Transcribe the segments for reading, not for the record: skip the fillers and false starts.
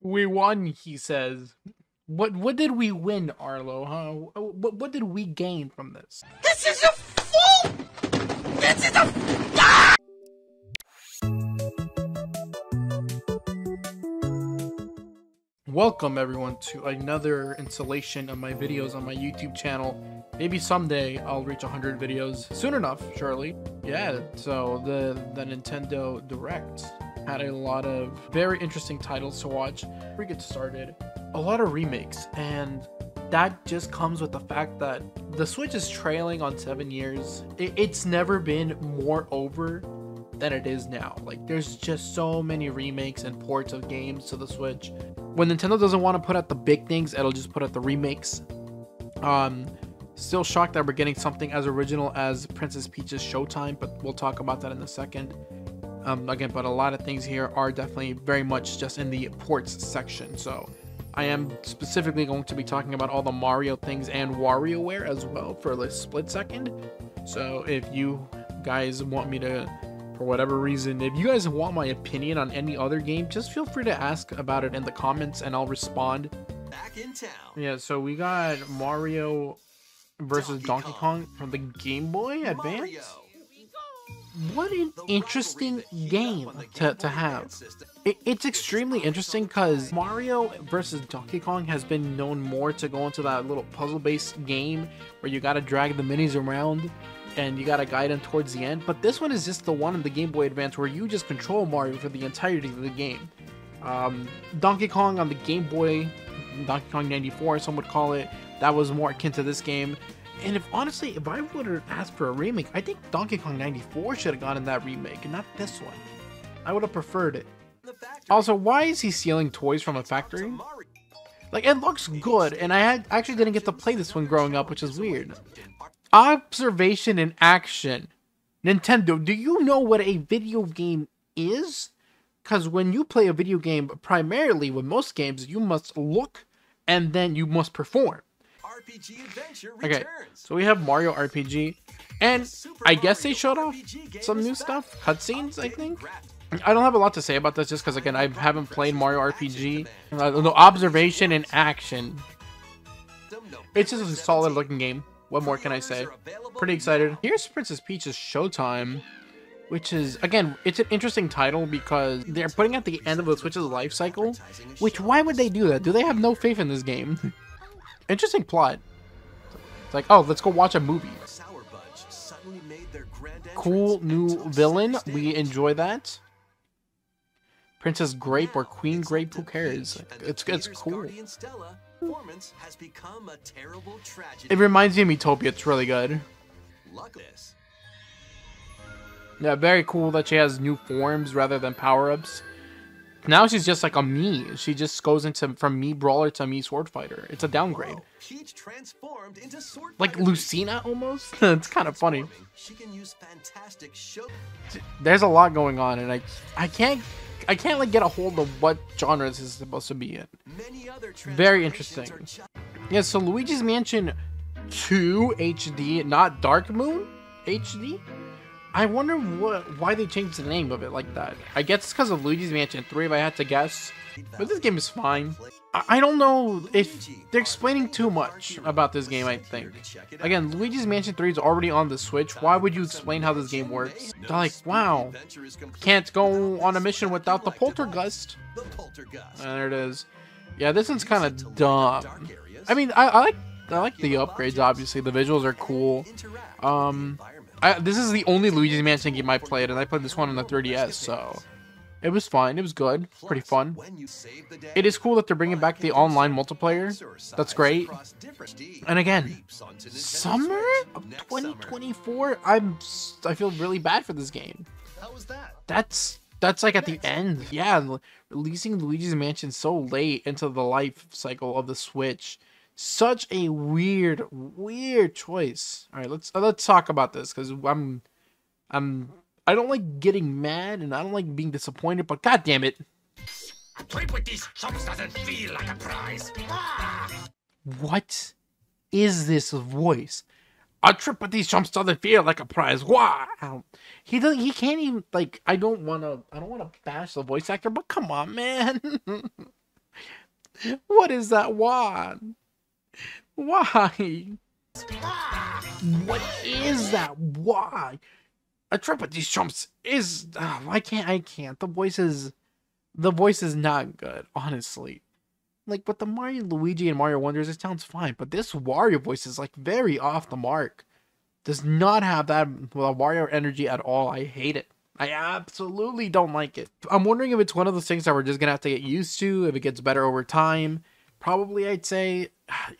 We won, he says. What did we win, Arlo, huh? What did we gain from this? This is a fool! This is a... Welcome everyone to another installation of my videos on my YouTube channel. Maybe someday I'll reach 100 videos. Soon enough, surely. Yeah, so the Nintendo Direct had a lot of very interesting titles to watch. Before we get started, a lot of remakes, and that just comes with the fact that the Switch is trailing on 7 years. It's never been more over than it is now. Like, there's just so many remakes and ports of games to the Switch. When Nintendo doesn't want to put out the big things, it'll just put out the remakes. Still shocked that we're getting something as original as Princess Peach's Showtime, but we'll talk about that in a second. Again, but a lot of things here are definitely very much just in the ports section. So I am specifically going to be talking about all the Mario things and WarioWare as well for a split second. So if you guys want me to, for whatever reason, if you guys want my opinion on any other game, just feel free to ask about it in the comments and I'll respond. Back in town. Yeah, so we got Mario versus Donkey Kong from the Game Boy Advance. What an interesting game to have. It's extremely interesting because Mario versus Donkey Kong has been known more to go into that little puzzle-based game where you gotta drag the minis around and you gotta guide them towards the end. But this one is just the one in the Game Boy Advance where you just control Mario for the entirety of the game. Donkey Kong on the Game Boy, Donkey Kong 94, some would call it, that was more akin to this game. And if I would have asked for a remake, I think Donkey Kong 94 should have gotten that remake and not this one. I would have preferred it. Also, why is he stealing toys from a factory? Like, it looks good, and I actually didn't get to play this one growing up, which is weird. Observation in action. Nintendo, do you know what a video game is? Because when you play a video game, primarily with most games, you must look and then you must perform. RPG adventure Okay, returns. so we have Mario RPG, and I guess they showed off some new stuff, cutscenes, I think. I don't have a lot to say about this just because, again, I haven't played Mario RPG. No observation and action. It's just a solid looking game. What more can I say? Pretty excited. Here's Princess Peach's Showtime, which is, again, it's an interesting title because they're putting at the end of the Switch's life cycle, which, why would they do that? Do they have no faith in this game? Interesting plot. It's like, oh, let's go watch a movie. Cool new villain. We enjoy that. Princess Grape or Queen Grape, who cares? It's cool. It reminds me of Miitopia. It's really good. Yeah, very cool that she has new forms rather than power-ups. Now she's just like a Mii. She just goes from Mii Brawler to Mii Sword Fighter. It's a downgrade. Like Lucina almost. It's kind of funny. There's a lot going on, and I can't like get a hold of what genre this is supposed to be in. Very interesting. Yeah, so Luigi's Mansion 2 HD, not Dark Moon HD. I wonder why they changed the name of it like that. I guess it's because of Luigi's Mansion 3 if I had to guess. But this game is fine. I don't know if they're explaining too much about this game, I think. Again, Luigi's Mansion 3 is already on the Switch. Why would you explain how this game works? They're like, wow, can't go on a mission without the poltergeist. And there it is. Yeah, this one's kind of dumb. I mean, I like the upgrades, obviously. The visuals are cool. This is the only Luigi's Mansion game I played, and I played this one on the 3DS, so it was fine. It was good. Pretty fun. It is cool that they're bringing back the online multiplayer. That's great. And again, summer of 2024. I feel really bad for this game. That's like at the end. Yeah, releasing Luigi's Mansion so late into the life cycle of the Switch. Such a weird choice. All right, let's talk about this because I don't like getting mad and I don't like being disappointed, but god damn it. A trip with these chumps doesn't feel like a prize. What is this voice? A trip with these chumps doesn't feel like a prize. Wow. He can't even, like, I don't wanna bash the voice actor, but come on, man. What is that? Why? Why? What is that? Why? A trip with these chumps is... I can't. The voice is not good, honestly. Like, with the Mario, Luigi, and Mario Wonders, it sounds fine. But this Wario voice is, like, very off the mark. Does not have that Wario energy at all. I hate it. I absolutely don't like it. I'm wondering if it's one of those things that we're just going to have to get used to, if it gets better over time. Probably, I'd say.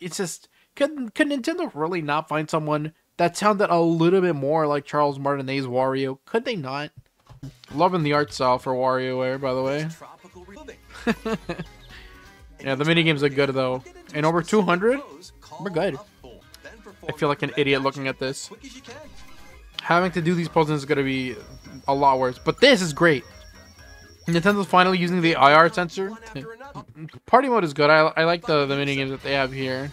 It's just... Could Nintendo really not find someone that sounded a little bit more like Charles Martinet's Wario? Could they not? Loving the art style for WarioWare, by the way. Yeah, the minigames are good, though. And over 200? We're good. I feel like an idiot looking at this. Having to do these poses is going to be a lot worse. But this is great. Nintendo's finally using the IR sensor. Party mode is good. I like the minigames that they have here.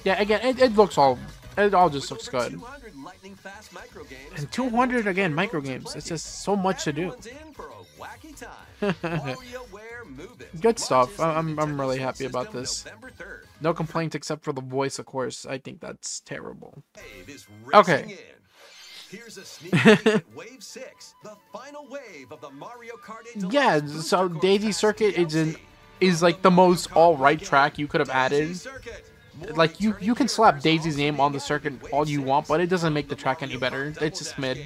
Yeah, again, it all just looks good. And 200, again, micro games. It's just so much to do. Good stuff. I'm really happy about this. No complaints except for the voice, of course. I think that's terrible. Okay. Yeah, so Daisy Circuit is like the most all-right track you could have added. Like, you can slap Daisy's name on the circuit all you want, but it doesn't make the track any better. It's just mid.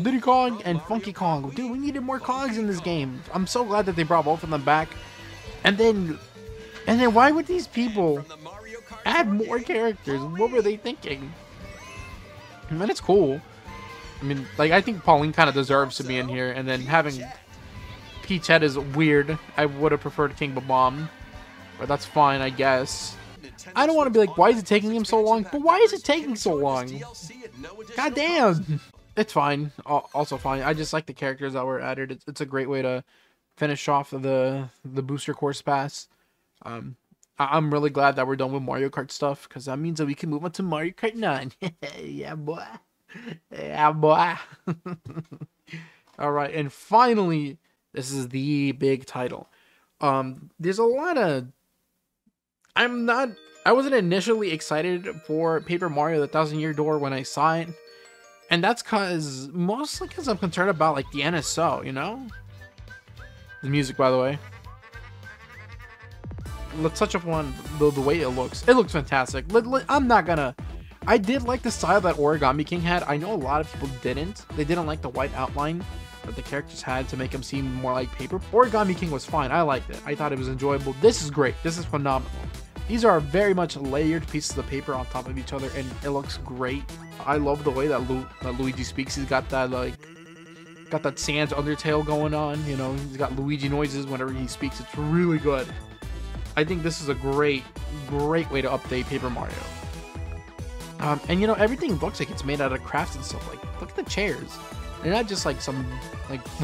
Diddy Kong and Funky Kong. Dude, we needed more Kongs in this game. I'm so glad that they brought both of them back. And then why would these people add more characters? What were they thinking? I mean, it's cool. I mean, like, I think Pauline kind of deserves to be in here. And then having Peach Head is weird. I would have preferred King Bomb. But that's fine, I guess. I don't want to be like, why is it taking him so long? But why is it taking so long? God damn! It's fine. Also fine. I just like the characters that were added. It's a great way to finish off the booster course pass. I'm really glad that we're done with Mario Kart stuff, because that means that we can move on to Mario Kart 9. Yeah, boy. Yeah, boy. Alright, and finally, this is the big title. There's a lot of... I wasn't initially excited for Paper Mario the Thousand Year Door when I saw it. And that's mostly because I'm concerned about, like, the NSO, you know? The music, by the way. Let's touch upon the way it looks. It looks fantastic. I'm not gonna... I did like the style that Origami King had. I know a lot of people didn't. They didn't like the white outline that the characters had to make them seem more like paper. Origami King was fine. I liked it. I thought it was enjoyable. This is great. This is phenomenal. These are very much layered pieces of paper on top of each other, and it looks great. I love the way that Luigi speaks. He's got that, like, Sans Undertale going on. You know, he's got Luigi noises whenever he speaks. It's really good. I think this is a great way to update Paper Mario. And you know, everything looks like it's made out of crafts and stuff. Like, look at the chairs. They're not just like some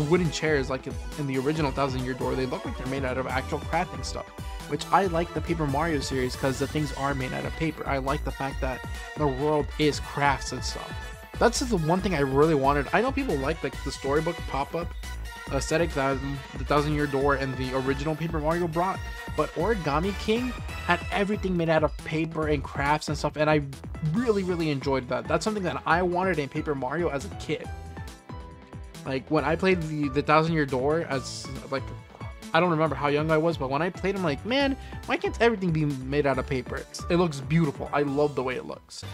wooden chairs like in the original Thousand Year Door. They look like they're made out of actual crafting stuff, which I like the Paper Mario series because the things are made out of paper. I like the fact that the world is crafts and stuff. That's just the one thing I really wanted. I know people like the storybook pop-up aesthetic that the Thousand Year Door and the original Paper Mario brought, but Origami King had everything made out of paper and crafts and stuff, and I really enjoyed that. That's something that I wanted in Paper Mario as a kid. Like, when I played the Thousand Year Door as, like, I don't remember how young I was, but when I played, I'm like, man, why can't everything be made out of paper? It looks beautiful. I love the way it looks.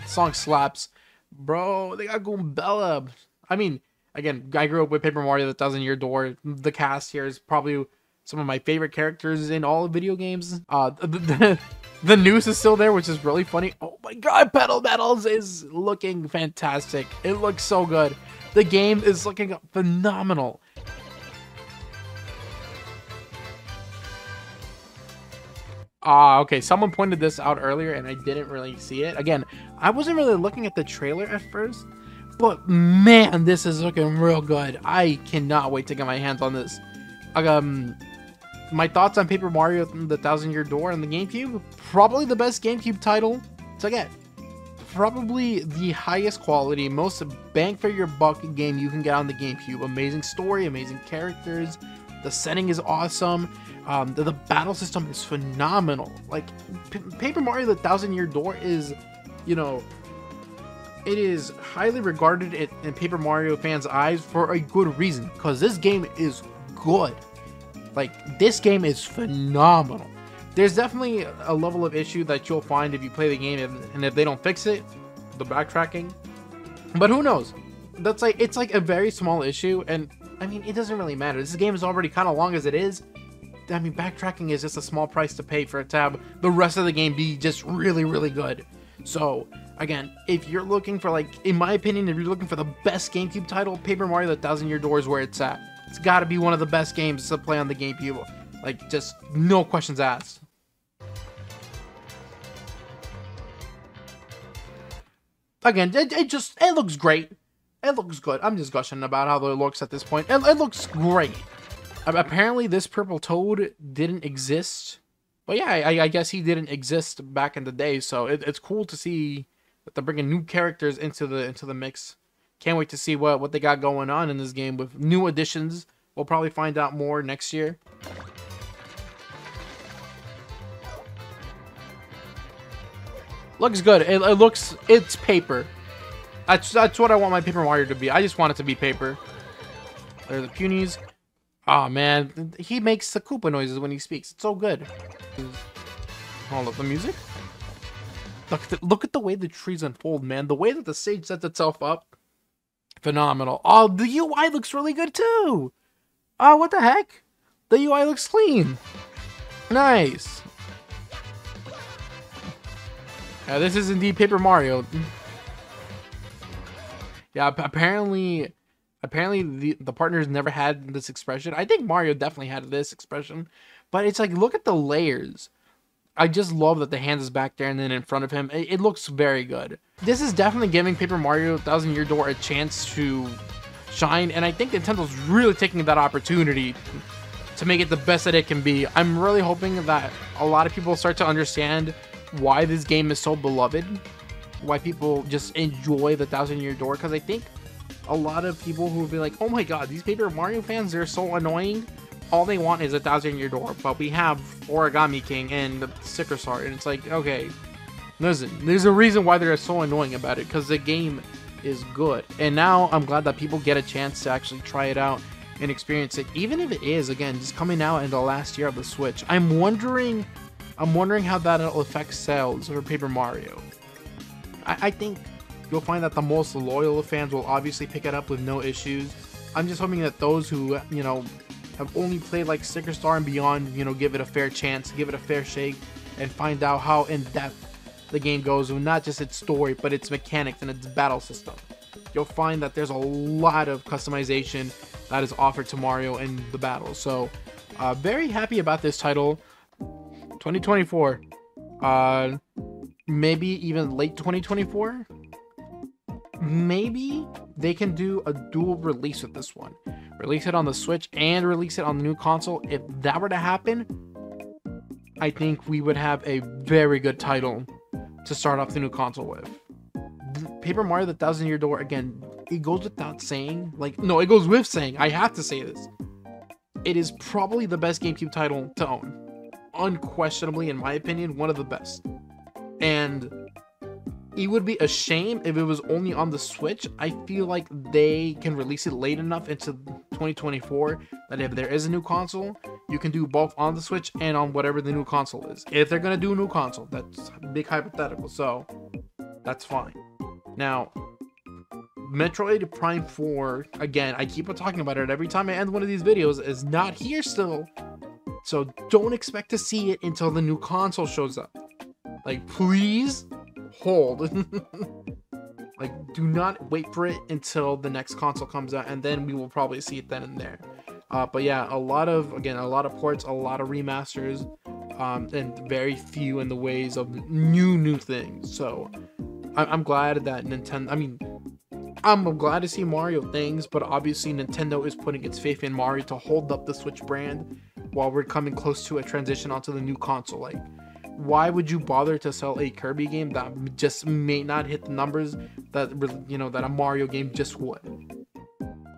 Song slaps. Bro, they got Goombella. I mean, again, I grew up with Paper Mario the Thousand Year Door. The cast here is probably some of my favorite characters in all of video games. The news is still there, which is really funny. Oh my god, Pedal Metals is looking fantastic. It looks so good. The game is looking phenomenal. Okay, someone pointed this out earlier and I didn't really see it. Again, I wasn't really looking at the trailer at first, but man, this is looking real good. I cannot wait to get my hands on this. My thoughts on Paper Mario the Thousand Year Door and the GameCube? Probably the best GameCube title to get. probably the highest quality, most bang for your buck game you can get on the GameCube. Amazing story, amazing characters, the setting is awesome, the battle system is phenomenal. Like, Paper Mario the Thousand Year Door is, you know, it is highly regarded in Paper Mario fans' eyes for a good reason, because this game is good. Like, this game is phenomenal. There's definitely a level of issue that you'll find if you play the game, and if they don't fix it, the backtracking. But who knows? That's like, it's like a very small issue, and I mean, it doesn't really matter. This game is already kind of long as it is. I mean, backtracking is just a small price to pay for it to have the rest of the game be just really, really good. So, again, if you're looking for, like, in my opinion, if you're looking for the best GameCube title, Paper Mario the Thousand Year Door is where it's at. It's got to be one of the best games to play on the GameCube. Like, just no questions asked. Again, it looks great. It looks good. I'm just gushing about how it looks at this point. It looks great. Apparently, this purple toad didn't exist. But yeah, I guess he didn't exist back in the day. So it's cool to see that they're bringing new characters into the mix. Can't wait to see what they got going on in this game with new additions. We'll probably find out more next year. Looks good. It's paper. That's what I want my Paper Mario to be. I just want it to be paper. There are the Punies. Oh man, he makes the Koopa noises when he speaks. It's so good. Hold up, the music. Look at the way the trees unfold, man. The way that the stage sets itself up, phenomenal. Oh, the UI looks really good too. Oh, what the heck? The UI looks clean. Nice. Yeah, this is indeed Paper Mario. Yeah, apparently the partners never had this expression. I think Mario definitely had this expression, but it's like, look at the layers. I just love that the hands is back there and then in front of him. It looks very good. This is definitely giving Paper Mario Thousand Year Door a chance to shine, and I think Nintendo's really taking that opportunity to make it the best that it can be. I'm really hoping that a lot of people start to understand why this game is so beloved, why people just enjoy the Thousand Year Door, because I think a lot of people who will be like, oh my god, these Paper Mario fans, they're so annoying. All they want is a Thousand Year Door, but we have Origami King and the Sticker Star, and it's like, okay, listen, there's a reason why they're so annoying about it, because the game is good. And now I'm glad that people get a chance to actually try it out and experience it, even if it is, again, just coming out in the last year of the Switch. I'm wondering how that'll affect sales for Paper Mario. I think you'll find that the most loyal fans will obviously pick it up with no issues. I'm just hoping that those who, you know, have only played like Sticker Star and beyond, you know, give it a fair chance, give it a fair shake, and find out how in-depth the game goes, with not just its story, but its mechanics and its battle system. You'll find that there's a lot of customization that is offered to Mario in the battle. So, very happy about this title. 2024. Maybe even late 2024. Maybe they can do a dual release with this one. Release it on the Switch and release it on the new console. If that were to happen, I think we would have a very good title to start off the new console with. Paper Mario the Thousand Year Door, again, it goes without saying, like, no, it goes with saying, I have to say this. It is probably the best GameCube title to own. Unquestionably, in my opinion, one of the best. And it would be a shame if it was only on the Switch. I feel like they can release it late enough into 2024 that if there is a new console, you can do both on the Switch and on whatever the new console is. If they're going to do a new console, that's a big hypothetical, so that's fine. Now, Metroid Prime 4, again, I keep on talking about it every time I end one of these videos, is not here still. So don't expect to see it until the new console shows up. Like, please hold. Like, do not wait for it until the next console comes out, and then we will probably see it then and there. But yeah, a lot of ports, a lot of remasters, and very few in the ways of new things. So I'm glad that Nintendo, I mean, I'm glad to see Mario things, but obviously Nintendo is putting its faith in Mario to hold up the Switch brand while we're coming close to a transition onto the new console. Like, why would you bother to sell a Kirby game that just may not hit the numbers that, you know, that a Mario game just would?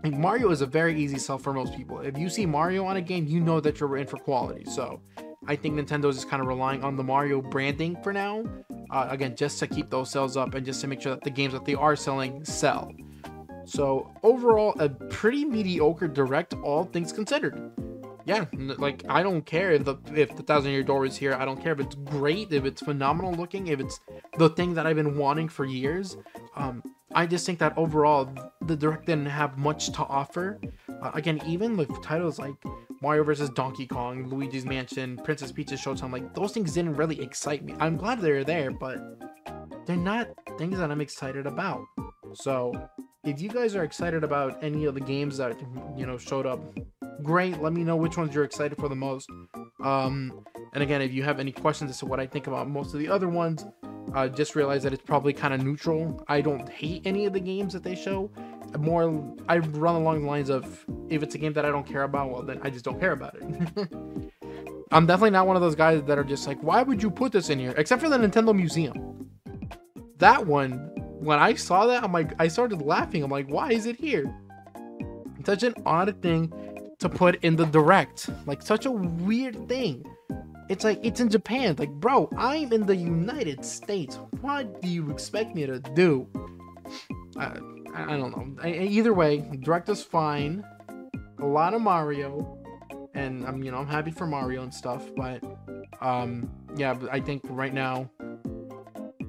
Like, Mario is a very easy sell for most people. If you see Mario on a game, you know that you're in for quality. So I think Nintendo's just kind of relying on the Mario branding for now. Again, just to keep those sales up and just to make sure that the games that they are selling sell. So overall, a pretty mediocre direct, all things considered. Yeah, like, I don't care if the 1,000-year door is here. I don't care if it's great, if it's phenomenal looking, if it's the thing that I've been wanting for years. I just think that overall, the direct didn't have much to offer. Again, even with titles like Mario vs. Donkey Kong, Luigi's Mansion, Princess Peach's Showtime, like, those things didn't really excite me. I'm glad they're there, but they're not things that I'm excited about. So if you guys are excited about any of the games that, you know, showed up, great. Let me know which ones you're excited for the most. And again, if you have any questions as to what I think about most of the other ones, just realize that it's probably kind of neutral. I don't hate any of the games that they show. I run along the lines of, if it's a game that I don't care about, well, then I just don't care about it. I'm definitely not one of those guys that are just like, why would you put this in here? Except for the Nintendo Museum. That one, when I saw that, I'm like, I started laughing. I'm like, why is it here? Such an odd thing to put in the direct. Like, such a weird thing. It's like, it's in Japan. Like, bro, I'm in the United States. What do you expect me to do? I don't know. Either way, direct is fine. A lot of Mario, and you know, I'm happy for Mario and stuff. But yeah, I think right now,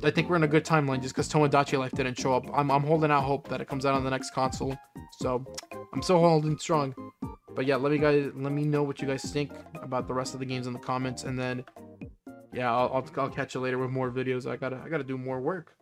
I think we're in a good timeline just because Tomodachi Life didn't show up. I'm holding out hope that it comes out on the next console. So I'm still holding strong. But yeah, let me know what you guys think about the rest of the games in the comments, and then yeah, I'll catch you later with more videos. I gotta do more work.